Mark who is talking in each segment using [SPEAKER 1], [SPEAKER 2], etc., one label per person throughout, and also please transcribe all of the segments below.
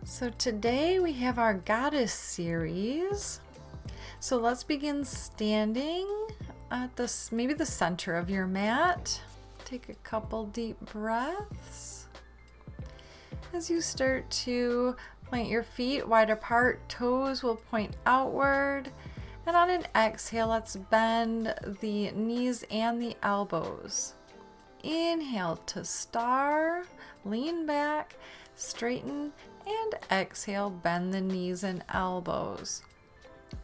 [SPEAKER 1] So today we have our goddess series. So let's begin standing at maybe the center of your mat. Take a couple deep breaths. As you start to plant your feet wide apart, toes will point outward. And on an exhale, let's bend the knees and the elbows. Inhale to star, lean back, straighten, and exhale, bend the knees and elbows.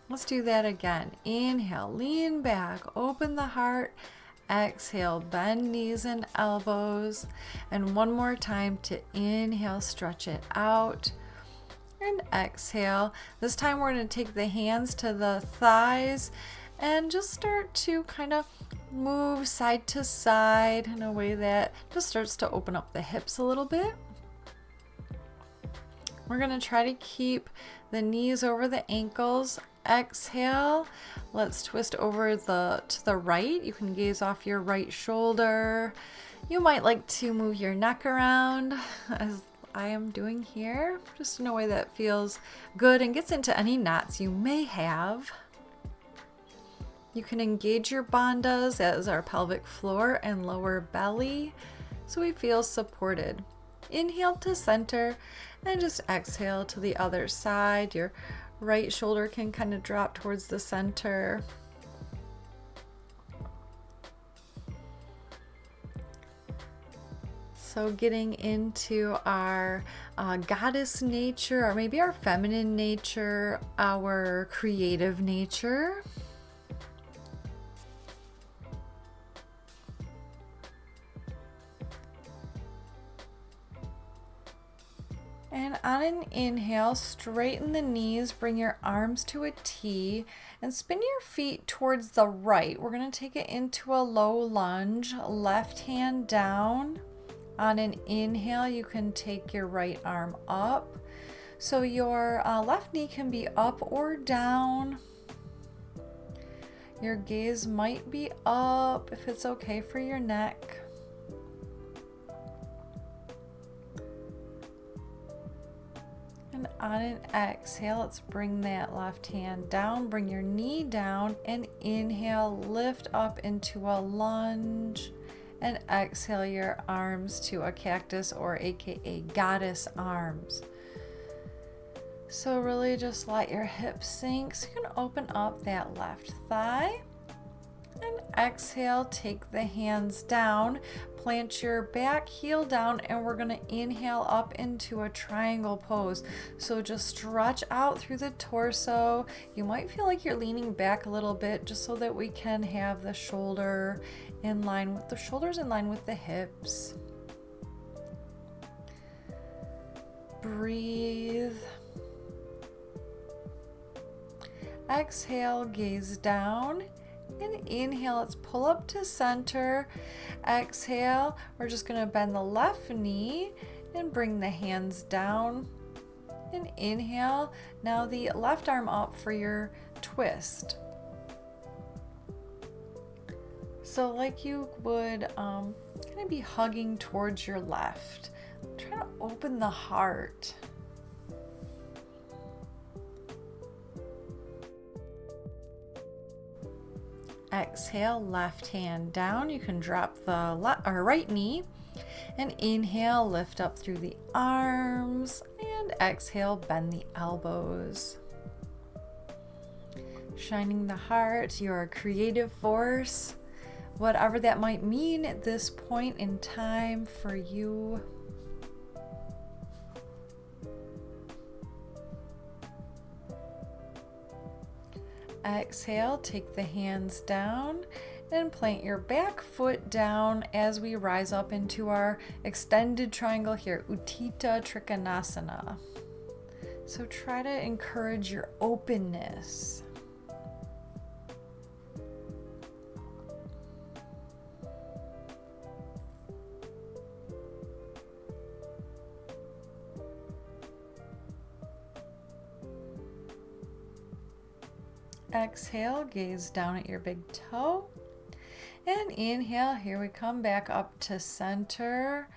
[SPEAKER 1] Let's do that again. Inhale, lean back, open the heart. Exhale, bend knees and elbows. And one more time to inhale, stretch it out. And exhale. This time we're going to take the hands to the thighs and just start to kind of move side to side in a way that just starts to open up the hips a little bit. We're going to try to keep the knees over the ankles. Exhale. Let's twist over to the right. You can gaze off your right shoulder. You might like to move your neck around as I am doing here, just in a way that feels good and gets into any knots you may have. You can engage your bandhas as our pelvic floor and lower belly so we feel supported. Inhale to center and just exhale to the other side. Your right shoulder can kind of drop towards the center. So getting into our goddess nature, or maybe our feminine nature, our creative nature. And on an inhale, straighten the knees, bring your arms to a T, and spin your feet towards the right. We're going to take it into a low lunge, left hand down. On an inhale, you can take your right arm up. So your left knee can be up or down. Your gaze might be up if it's okay for your neck. And on an exhale, let's bring that left hand down, bring your knee down, and inhale, lift up into a lunge, and exhale your arms to a cactus, or aka goddess arms. So really just let your hips sink so you can open up that left thigh. And exhale, take the hands down, plant your back heel down, and we're going to inhale up into a triangle pose. So just stretch out through the torso. You might feel like you're leaning back a little bit just so that we can have the shoulders in line with the hips. Breathe. Exhale, gaze down. And inhale, let's pull up to center. Exhale, we're just going to bend the left knee and bring the hands down. And inhale, now the left arm up for your twist. So like you would kind of be hugging towards your left. Try to open the heart. Exhale, left hand down. You can drop the right knee, and inhale, lift up through the arms, and exhale, bend the elbows. Shining the heart, your creative force, whatever that might mean at this point in time for you. Exhale, take the hands down and plant your back foot down as we rise up into our extended triangle here, Utkata Konasana. So try to encourage your openness. Exhale, gaze down at your big toe. And inhale, here we come back up to center.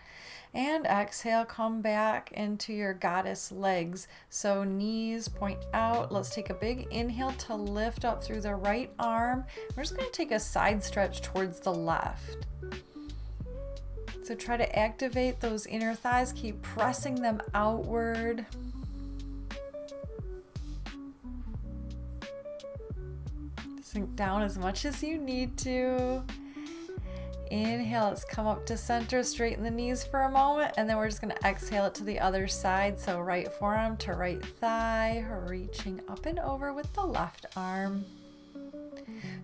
[SPEAKER 1] And exhale, come back into your goddess legs. So knees point out. Let's take a big inhale to lift up through the right arm. We're just going to take a side stretch towards the left. So try to activate those inner thighs. Keep pressing them outward. Sink down as much as you need to. Inhale, let's come up to center, straighten the knees for a moment, and then we're just going to exhale it to the other side. So right forearm to right thigh, reaching up and over with the left arm.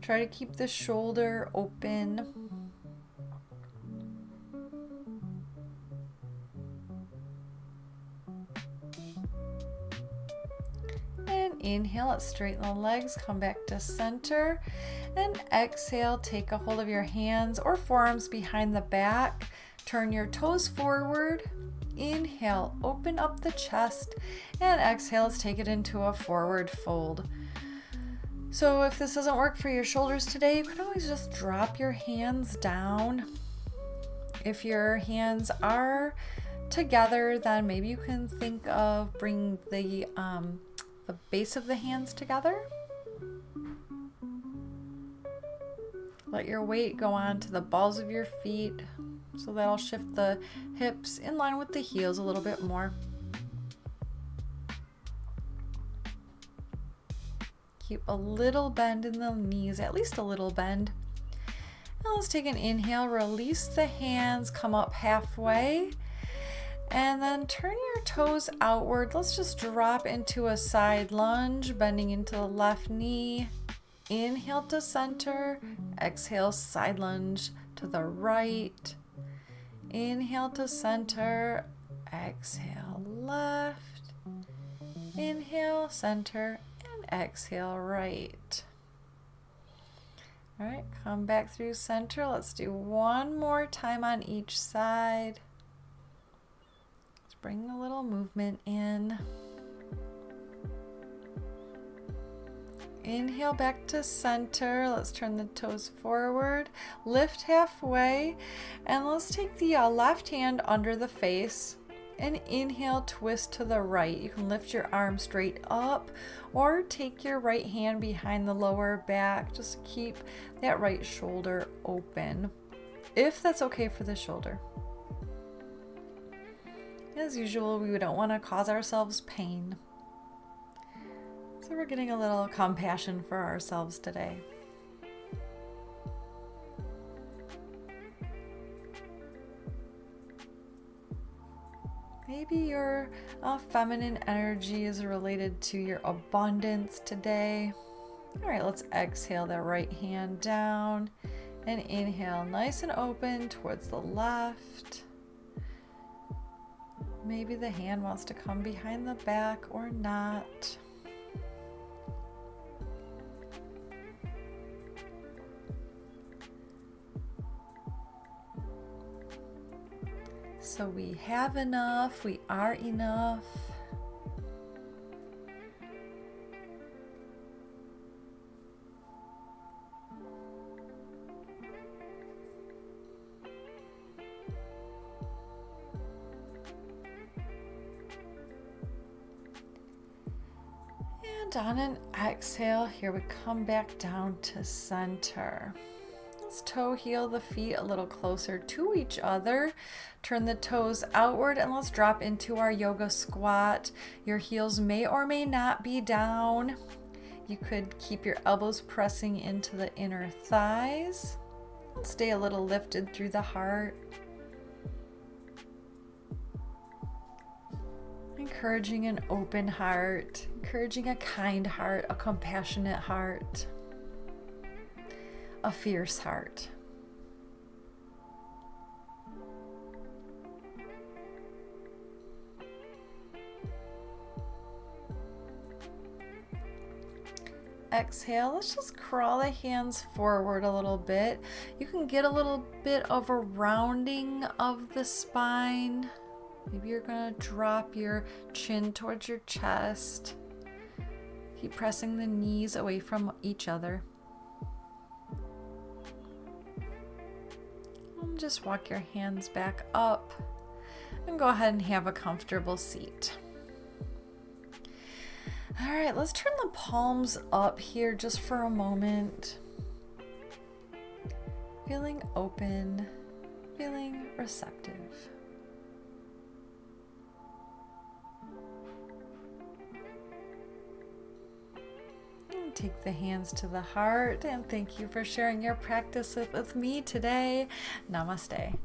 [SPEAKER 1] Try to keep the shoulder open. And inhale, let's straighten the legs, come back to center. And exhale, take a hold of your hands or forearms behind the back. Turn your toes forward. Inhale, open up the chest. And exhale, let's take it into a forward fold. So if this doesn't work for your shoulders today, you can always just drop your hands down. If your hands are together, then maybe you can think of bringing the base of the hands together. Let your weight go on to the balls of your feet, so that'll shift the hips in line with the heels a little bit more. Keep a little bend in the knees, at least a little bend. Now let's take an inhale, release the hands, come up halfway, and then turn your toes outward. Let's just drop into a side lunge, bending into the left knee. Inhale to center, exhale, side lunge to the right. Inhale to center, exhale, left. Inhale, center, and exhale, right. All right, come back through center. Let's do one more time on each side. Let's bring a little movement in. Inhale back to center. Let's turn the toes forward. Lift halfway. And let's take the left hand under the face. And inhale, twist to the right. You can lift your arm straight up or take your right hand behind the lower back. Just keep that right shoulder open, if that's okay for the shoulder. As usual, we don't want to cause ourselves pain. So we're getting a little compassion for ourselves today. Maybe your feminine energy is related to your abundance today. All right, let's exhale the right hand down and inhale nice and open towards the left. Maybe the hand wants to come behind the back or not. So we have enough, we are enough. And on an exhale, here we come back down to center. Let's toe heel the feet a little closer to each other. Turn the toes outward and let's drop into our yoga squat. Your heels may or may not be down. You could keep your elbows pressing into the inner thighs. Stay a little lifted through the heart. Encouraging an open heart, encouraging a kind heart, a compassionate heart, a fierce heart. Exhale, let's just crawl the hands forward a little bit. You can get a little bit of a rounding of the spine. Maybe you're going to drop your chin towards your chest. Keep pressing the knees away from each other. And just walk your hands back up. And go ahead and have a comfortable seat. All right, let's turn the palms up here just for a moment. Feeling open, feeling receptive. And take the hands to the heart, and thank you for sharing your practice with me today. Namaste.